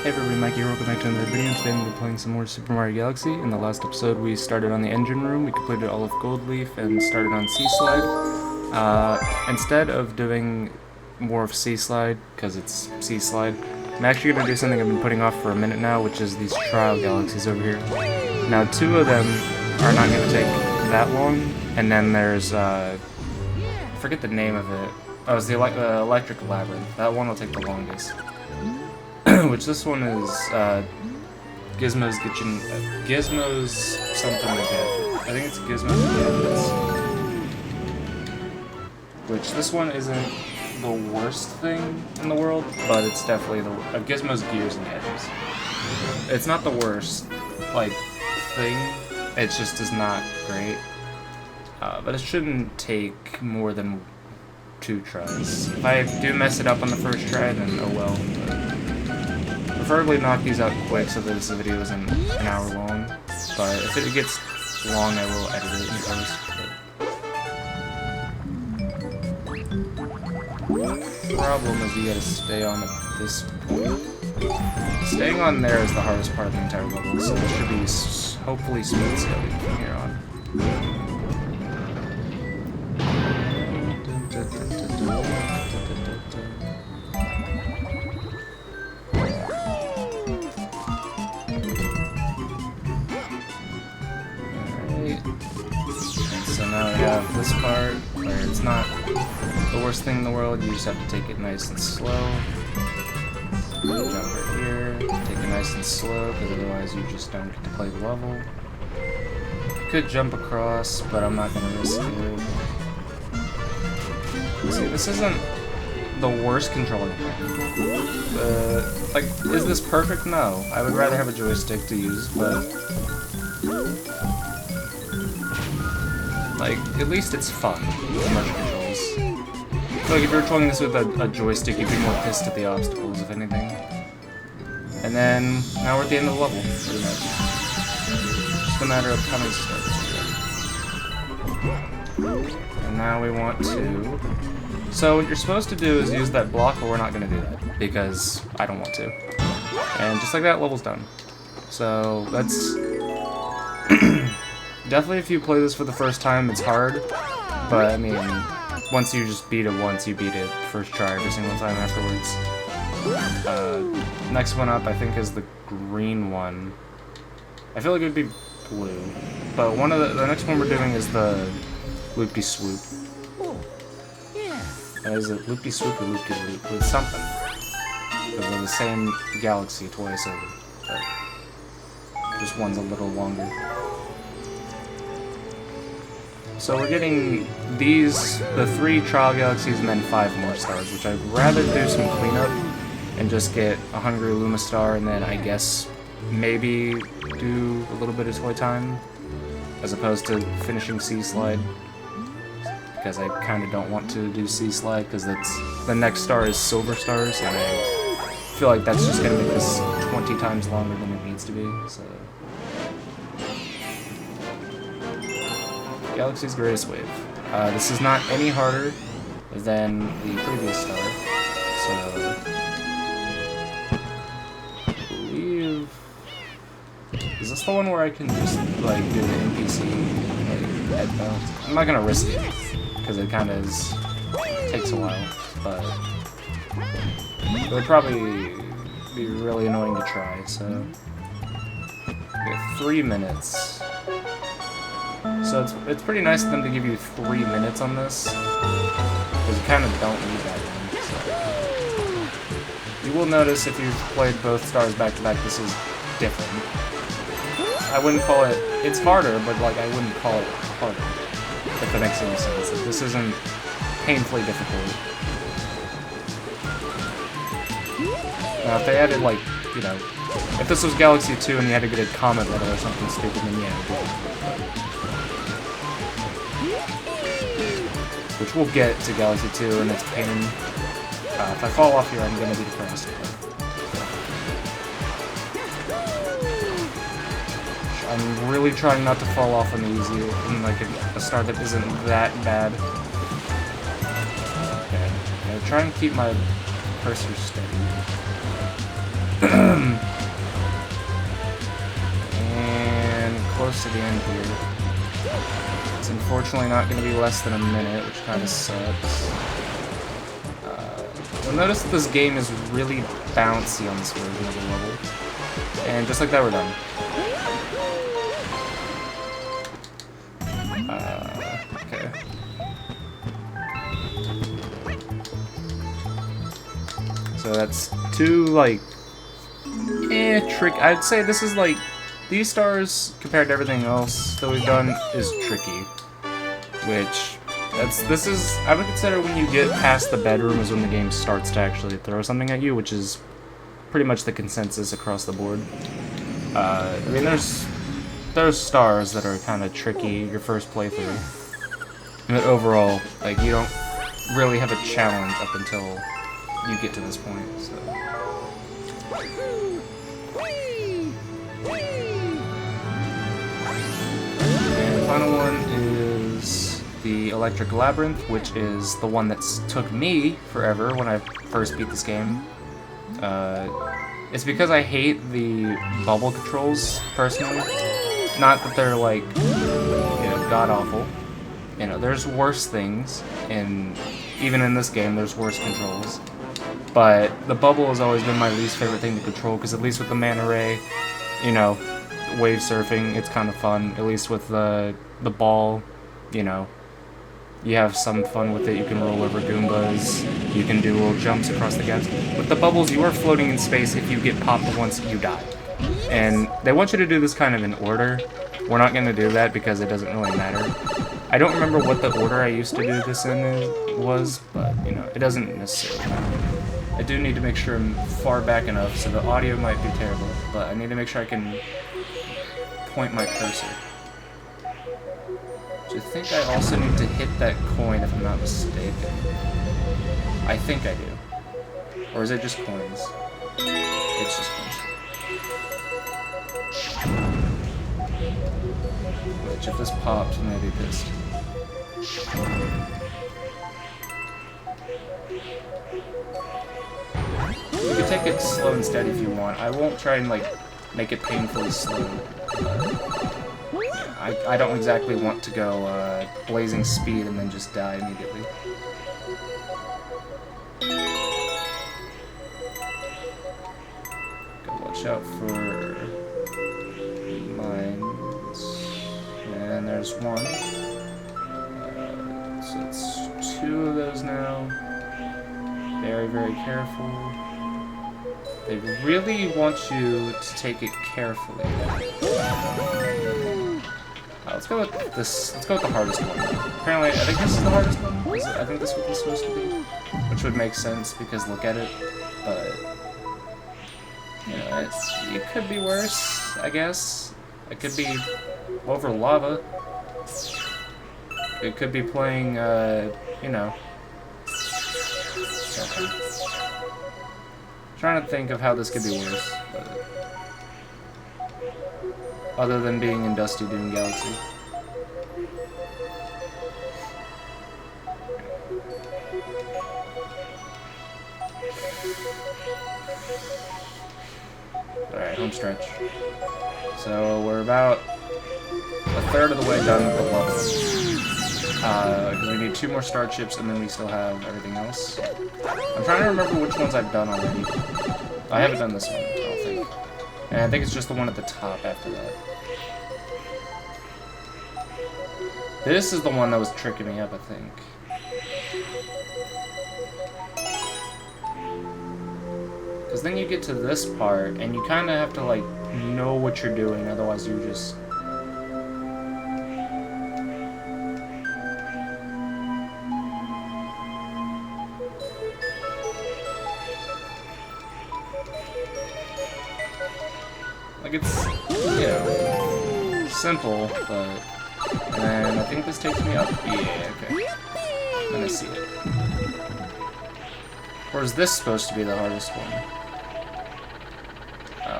Hey everybody, Mike here, welcome back to another video. Today I'm going to be playing some more Super Mario Galaxy. In the last episode we started on the engine room, we completed all of Gold Leaf, and started on Sea Slide. Instead of doing more of Sea Slide, because it's Sea Slide, I'm actually going to do something I've been putting off for a minute now, which is these trial galaxies over here. Now 2 of them are not going to take that long, and then there's, I forget the name of it. Oh, it's the Electric Labyrinth. That one will take the longest. Which this one is Gizmo's something again. I think it's Gizmo's Gadgets. Which this one isn't the worst thing in the world, but it's definitely the Gizmo's Gears and Gadgets. It's not the worst like thing. It just is not great. But it shouldn't take more than 2 tries. If I do mess it up on the first try, then oh well. Preferably knock these out quick so that this video isn't an hour long, but if it gets long I will edit it in post. The problem is you gotta stay on at this point. Staying on there is the hardest part of the entire level, so it should be hopefully smooth sailing from here on. So now we have this part where it's not the worst thing in the world, you just have to take it nice and slow. Jump right here, take it nice and slow, because otherwise you just don't get to play the level. You could jump across, but I'm not going to risk it. See, this isn't the worst controller. Like, is this perfect? No. I would rather have a joystick to use, but like, at least it's fun with motion controls. Like, if you were controlling this with a joystick, you'd be more pissed at the obstacles, if anything. And then, now we're at the end of the level, pretty much. Just a matter of how many stars. And now we want to... So what you're supposed to do is use that block, but we're not going to do that, because I don't want to. And just like that, level's done. So, that's... Definitely if you play this for the first time, it's hard, but I mean, once you just beat it once, you beat it first try every single time afterwards. Next one up, I think, is the green one. I feel like it would be blue, but one of the next one we're doing is the loopy-swoop. Is it loopy-swoop or loopy-loop? It's something. Because they're the same galaxy twice over, but just one's a little longer. So we're getting these, the 3 trial galaxies, and then 5 more stars, which I'd rather do some cleanup and just get a Hungry Luma star, and then I guess maybe do a little bit of toy time, as opposed to finishing Sea Slide, because I kind of don't want to do Sea Slide, because that's the next star is Silver Stars, and I feel like that's just going to make this 20 times longer than it needs to be, so... Galaxy's Greatest Wave. This is not any harder than the previous star, so I believe... Is this the one where I can just, like, do the NPC, like, head bounce? I'm not gonna risk it, because it kinda is... takes a while, but... It would probably be really annoying to try, so... We have 3 minutes. So it's pretty nice of them to give you 3 minutes on this, because you kind of don't need that long. So. You will notice if you've played both stars back to back, this is different. I wouldn't call it, it's harder, but like I wouldn't call it harder, if that makes any sense. This isn't painfully difficult. Now if they added like, you know, if this was Galaxy 2 and you had to get a comet medal or something stupid, then yeah, it'd be difficult. Which we'll get to Galaxy 2, and it's pain. If I fall off here, I'm gonna be depressed. I'm really trying not to fall off on the easy, in like a star that isn't that bad. Okay, I'm gonna try and keep my cursor steady. And close to the end here. It's unfortunately not going to be less than a minute, which kind of sucks. You'll notice that this game is really bouncy on this version of the level. And just like that, we're done. Okay. So that's two, like, trick. I'd say this is like, these stars compared to everything else that we've done is tricky. Which, this is, I would consider when you get past the bedroom is when the game starts to actually throw something at you, which is pretty much the consensus across the board. I mean, there's stars that are kind of tricky your first playthrough. But overall, like, you don't really have a challenge up until you get to this point, so. And the final one is the Electric Labyrinth, which is the one that took me forever when I first beat this game. It's because I hate the bubble controls, personally. Not that they're, like, you know, god-awful. You know, there's worse things, and even in this game, there's worse controls. But the bubble has always been my least favorite thing to control, because at least with the manta ray, you know, wave surfing, it's kind of fun. At least with the ball, you know, you have some fun with it. You can roll over Goombas, you can do little jumps across the gaps. With the bubbles, you are floating in space. If you get popped once, you die. And they want you to do this kind of in order. We're not going to do that because it doesn't really matter. I don't remember what the order I used to do this in was, but, you know, it doesn't necessarily matter. I do need to make sure I'm far back enough, so the audio might be terrible, but I need to make sure I can point my cursor. I think I also need to hit that coin, if I'm not mistaken. I think I do. Or is it just coins? It's just coins. Which, if this popped, I'm gonna be pissed. You can take it slow and steady if you want. I won't try and, like, make it painfully slow. I don't exactly want to go blazing speed and then just die immediately. Gotta watch out for mines. And there's one. So it's two of those now. Very, very careful. They really want you to take it carefully. Let's go with this. Let's go with the hardest one. Apparently, I think this is the hardest one. I think this is what this is supposed to be, which would make sense because look at it. But you know, it could be worse. I guess it could be over lava. It could be playing, you know. Okay. Trying to think of how this could be worse, but other than being in Dusty Doom Galaxy. Alright, home stretch. So we're about a third of the way done with the level. Because we need 2 more star chips and then we still have everything else. I'm trying to remember which ones I've done already. I haven't done this one, I don't think. And I think it's just the one at the top after that. This is the one that was tricking me up, I think. Because then you get to this part, and you kind of have to, like, know what you're doing, otherwise you just... Like, it's, you know, simple, but... And I think this takes me up. Yeah, okay. Then I see it. Or is this supposed to be the hardest one?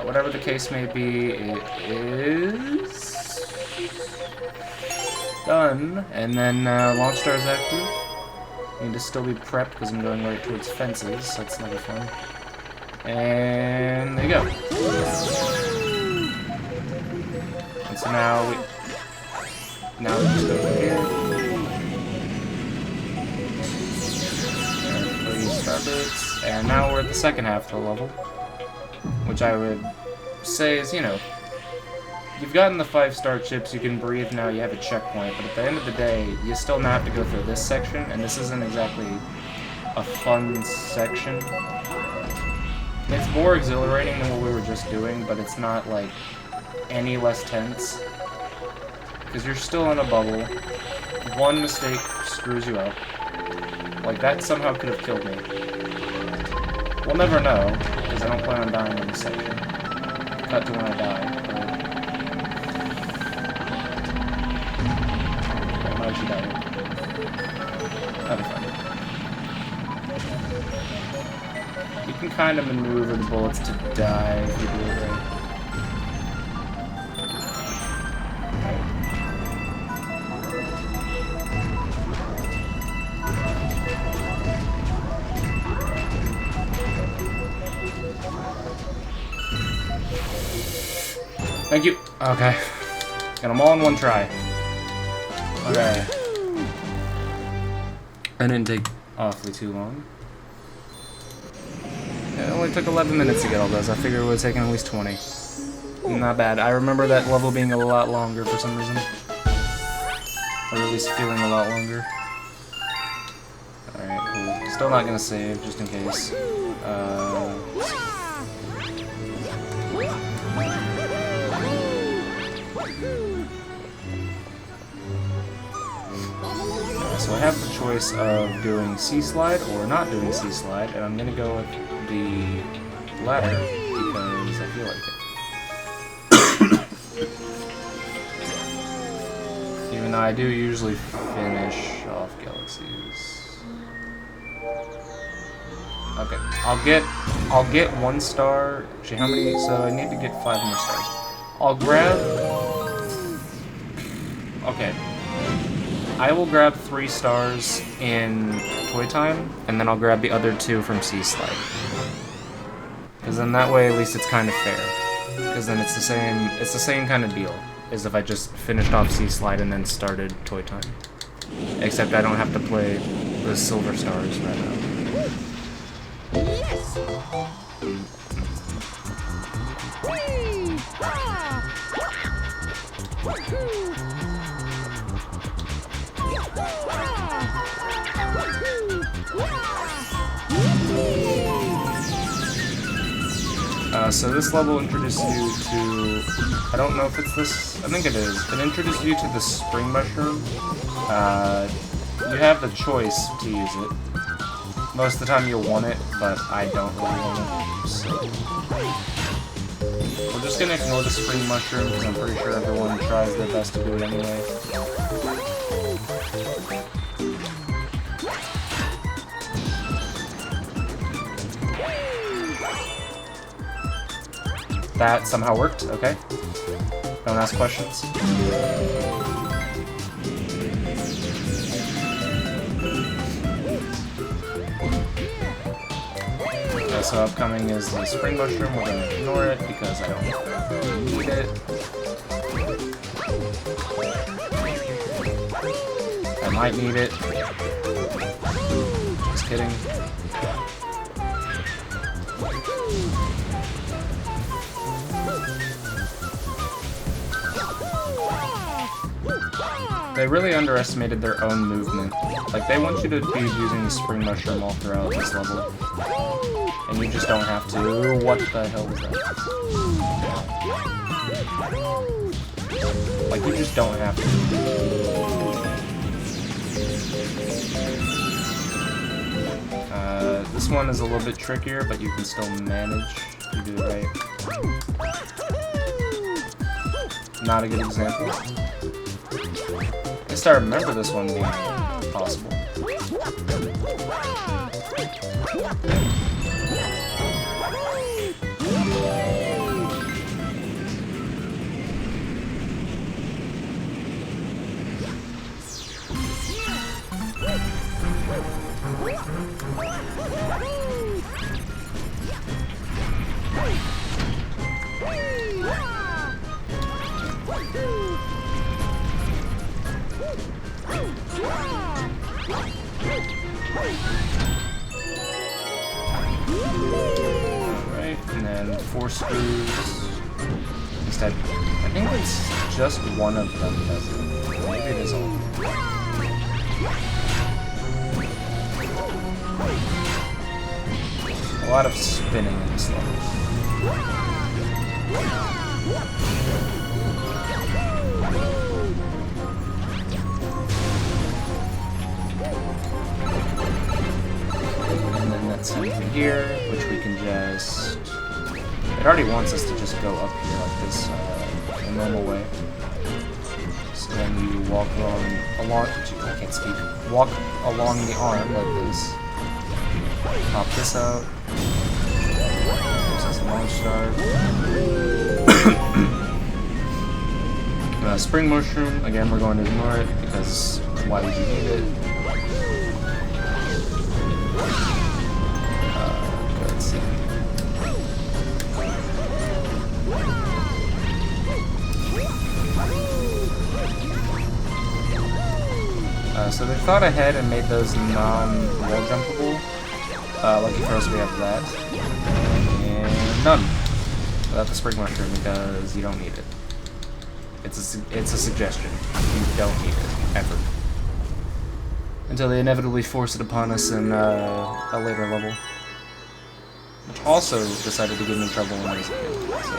Whatever the case may be, it is... done. And then Launch Star is active. Need to still be prepped because I'm going right towards fences, so that's never fun. And there you go. And so now we just go through here. There are 3 star bits. And now we're at the second half of the level. Which I would say is, you know, you've gotten the 5-star chips, you can breathe now, you have a checkpoint, but at the end of the day, you still now have to go through this section, and this isn't exactly a fun section. It's more exhilarating than what we were just doing, but it's not, like, any less tense. Because you're still in a bubble. One mistake screws you up. Like, that somehow could have killed me. We'll never know, because I don't plan on dying in this section. Cut to when I die. Why did she die? That'll be fun. You can kind of maneuver the bullets to die if you do it right. Thank you. Okay. Got them all in one try. Okay. That didn't take awfully too long. It only took 11 minutes to get all those. I figured it would have taken at least 20. Not bad. I remember that level being a lot longer for some reason. Or at least feeling a lot longer. Alright, cool. Still not gonna save, just in case. So I have the choice of doing C-Slide or not doing C-Slide, and I'm gonna go with the latter because I feel like it. Even though I do usually finish off galaxies. Okay, I'll get 1 star. Actually, how many? So I need to get 5 more stars. I'll grab. Okay. I will grab 3 stars in Toy Time, and then I'll grab the other 2 from C-Slide. Because then that way, at least it's kind of fair. Because then it's the same kind of deal as if I just finished off C-Slide and then started Toy Time. Except I don't have to play the silver stars right now. Yes. So this level introduces you to, I don't know if it's this, I think it is. It introduces you to the spring mushroom. You have the choice to use it. Most of the time you'll want it, but I don't really want it. So we're just gonna ignore the spring mushroom because I'm pretty sure everyone tries their best to do it anyway. That somehow worked, okay. Don't ask questions. Okay, so upcoming is the spring mushroom. We're going to ignore it because I don't need it. I might need it. Just kidding. They really underestimated their own movement. Like, they want you to be using the spring mushroom all throughout this level. And you just don't have to. What the hell was that? Like, you just don't have to. This one is a little bit trickier, but you can still manage to do it right. Not a good example. At least I remember this one being possible. and then 4 screws instead. I think it's just one of them does it. Maybe it is all. A lot of spinning in this level. And then that's something here, which we can just... It already wants us to just go up here like this, the normal way. So then you walk along, I can't speak, walk along the arm like this. Pop this out. There's this launch star. Spring mushroom, again we're going to ignore it because why would you need it? Let's see. So they thought ahead and made those non-wall jumpable. Lucky for us we have that. And none. Without the spring mushroom because you don't need it. It's a suggestion. You don't need it. Ever. Until they inevitably force it upon us in a later level. Which also decided to give me trouble when I was a kid. So.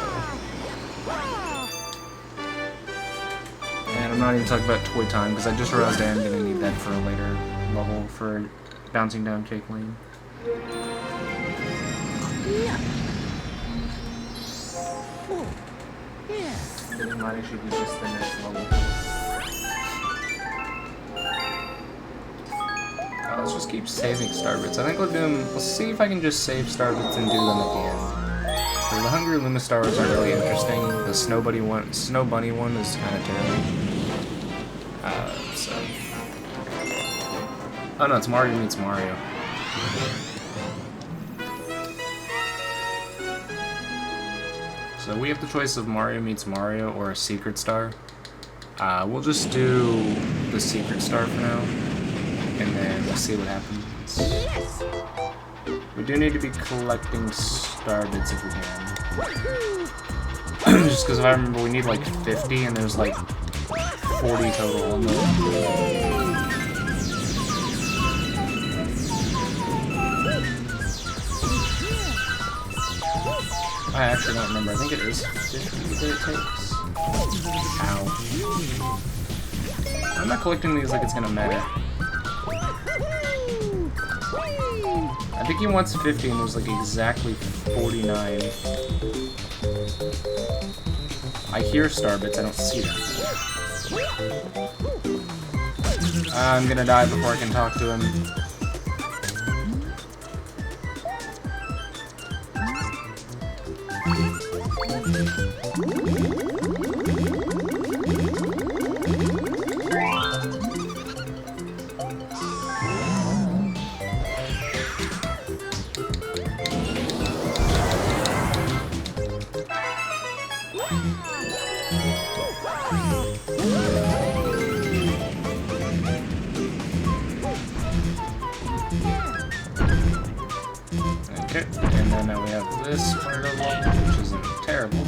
And I'm not even talking about toy time because I just realized I am going to need that for a later level for bouncing down Cake Lane. Yeah. It might actually be just the next level. Let's just keep saving star bits. I think we'll see if I can just save star bits and do them at the end. So the Hungry Luma stars are really interesting. The Snow Bunny one is kind of terrible. So. Oh no, it's Mario meets Mario. So we have the choice of Mario meets Mario or a secret star. We'll just do the secret star for now, and then we'll see what happens. We do need to be collecting star bits if we can. Just because if I remember, we need like 50, and there's like 40 total on the. I actually don't remember. I think it is 50 that it takes. Ow. I'm not collecting these like it's gonna matter. I think he wants 50 and there's like exactly 49. I hear star bits, I don't see them. I'm gonna die before I can talk to him. Okay, and then now we have this part of the level, which isn't terrible.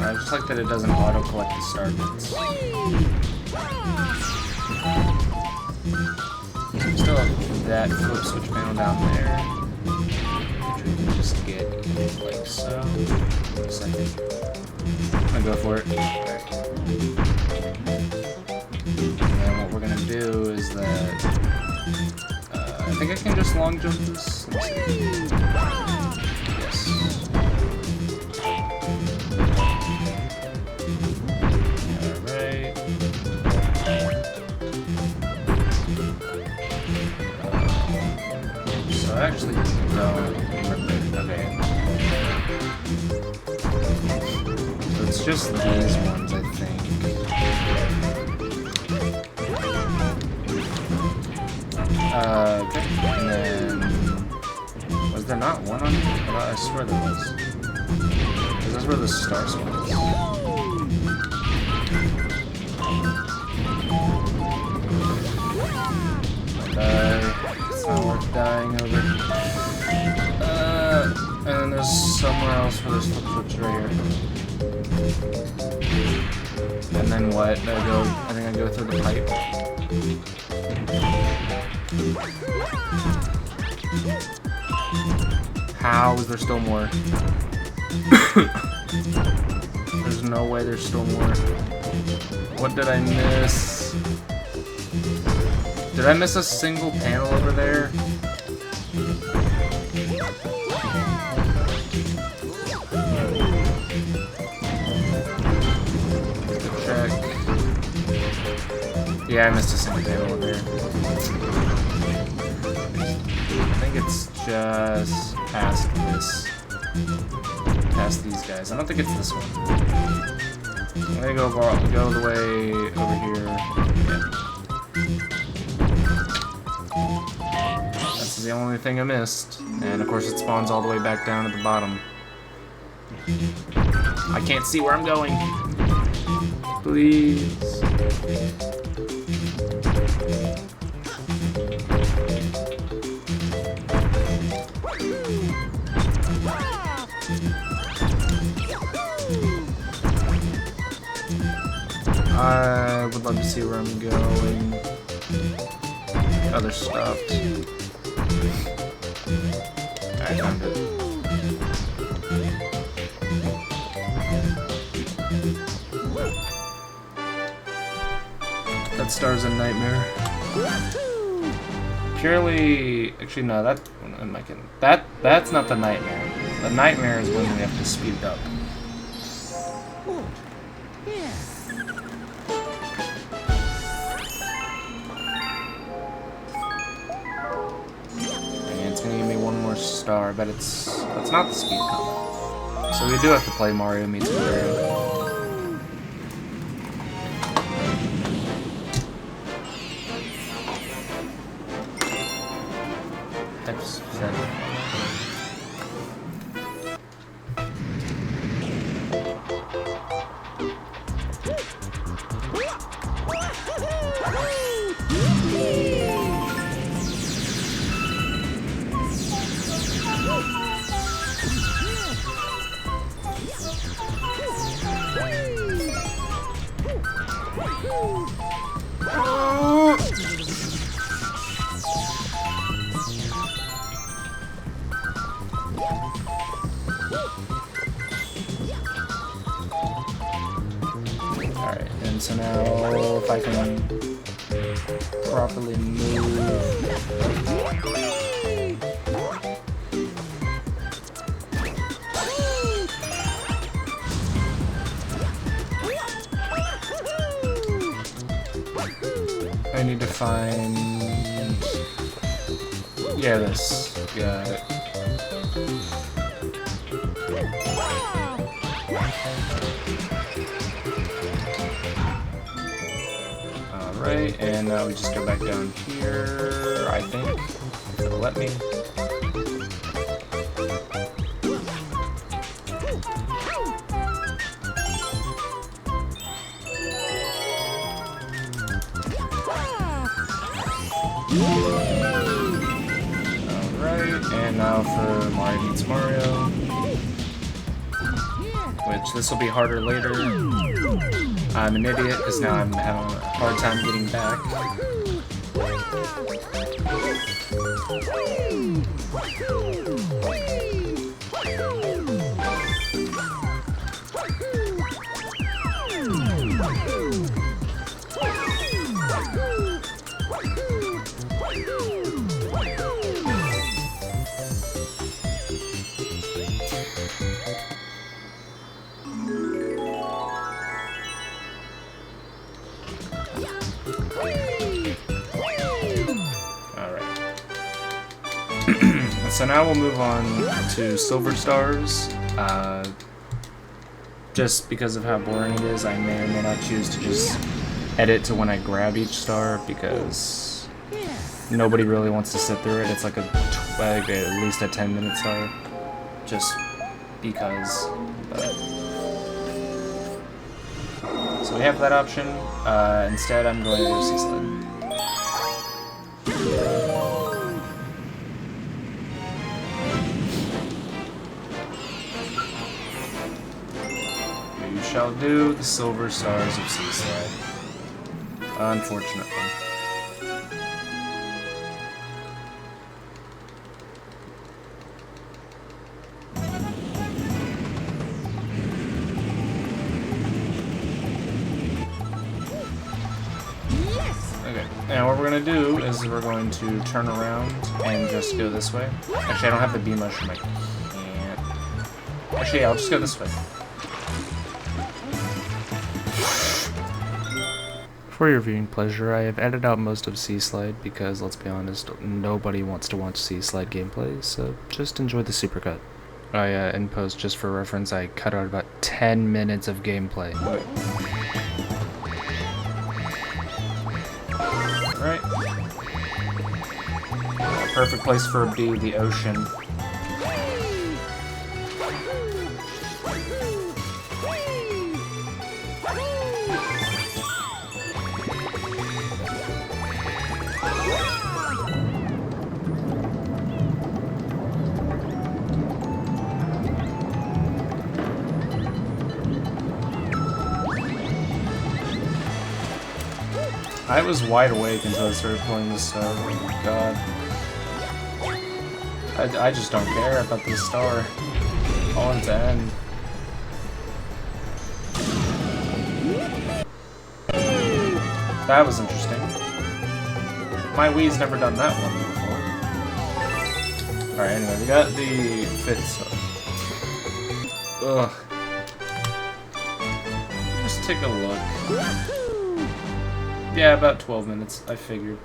I just like that it doesn't auto-collect the star bits. We still have that flip switch panel down there, which we can just get like so. Just like I'm gonna go for it. Okay. And then what we're gonna do is that I think I can just long jump this. Let's see. Yes. Alright. So I actually don't remember. Okay. So it's just these ones, I think. Okay, and then... Was there not one on here? I swear there was. Because that's where the star spot is. It's not working. dying over. And there's somewhere else where there's flip switch right here. And then what? I think I go through the pipe. How is there still more? There's no way there's still more. What did I miss? Did I miss a single panel over there? Let's check. Yeah, I missed a single panel over there. I think it's just past this. Past these guys. I don't think it's this one. I'm gonna go the way over here. Yeah. That's the only thing I missed. And of course it spawns all the way back down at the bottom. I can't see where I'm going. Please. I would love to see where I'm going. Other stuff. I found it. That star's a nightmare. Purely, actually no, that's not the nightmare. The nightmare is when we have to speed it up. Star, but that's not the speed combat. So we do have to play Mario meets Mario. Type 7. Alright, and so now if I can properly move. I need to find... yeah, this. Got it. Alright, and now we just go back down here, I think. If it'll let me. Alright, and now for Mario meets Mario. Which, this will be harder later. I'm an idiot, because now I'm having a hard time getting back. So now we'll move on to Silver Stars. Just because of how boring it is, I may or may not choose to just edit to when I grab each star, because nobody really wants to sit through it. It's like at least a 10-minute star, just because. So we have that option. Instead, I'm going to go Sea Sled. shall do the Silver Stars of Seaside. Unfortunately. Okay, and what we're going to do is we're going to turn around and just go this way. Actually, I don't have the beam mushroom. I can't. Actually, yeah, I'll just go this way. For your viewing pleasure, I have edited out most of Seaslide because, let's be honest, nobody wants to watch Seaslide gameplay, so just enjoy the supercut. In post, just for reference, I cut out about 10 minutes of gameplay. Alright. Perfect place for B, the ocean. I was wide awake until I started pulling this star. Oh my god. I just don't care about this star. I want it to end. That was interesting. My Wii's never done that one before. Alright, anyway, we got the 5th star. Ugh. Just take a look. Yeah, about 12 minutes, I figured.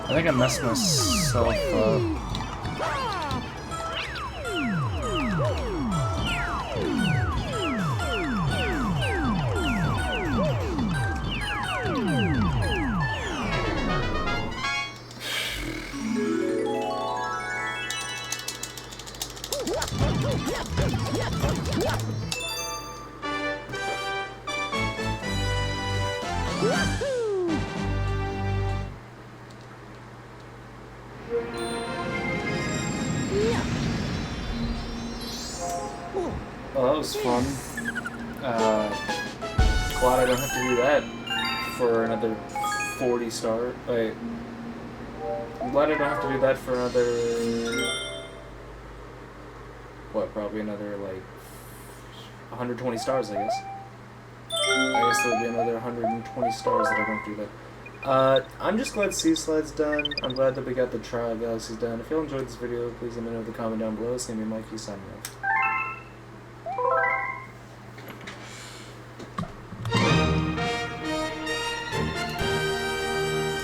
I think I messed myself up. Well, that was fun. Glad I don't have to do that for another 40 star. Wait. I'm glad I don't have to do that for another... What, probably another, like, 120 stars, I guess. I guess there'll be another 120 stars that I don't do that. I'm just glad Seaslide's done. I'm glad that we got the Tribulations done. If you all enjoyed this video, please let me know in the comment down below. It's gonna be Mikey signing off.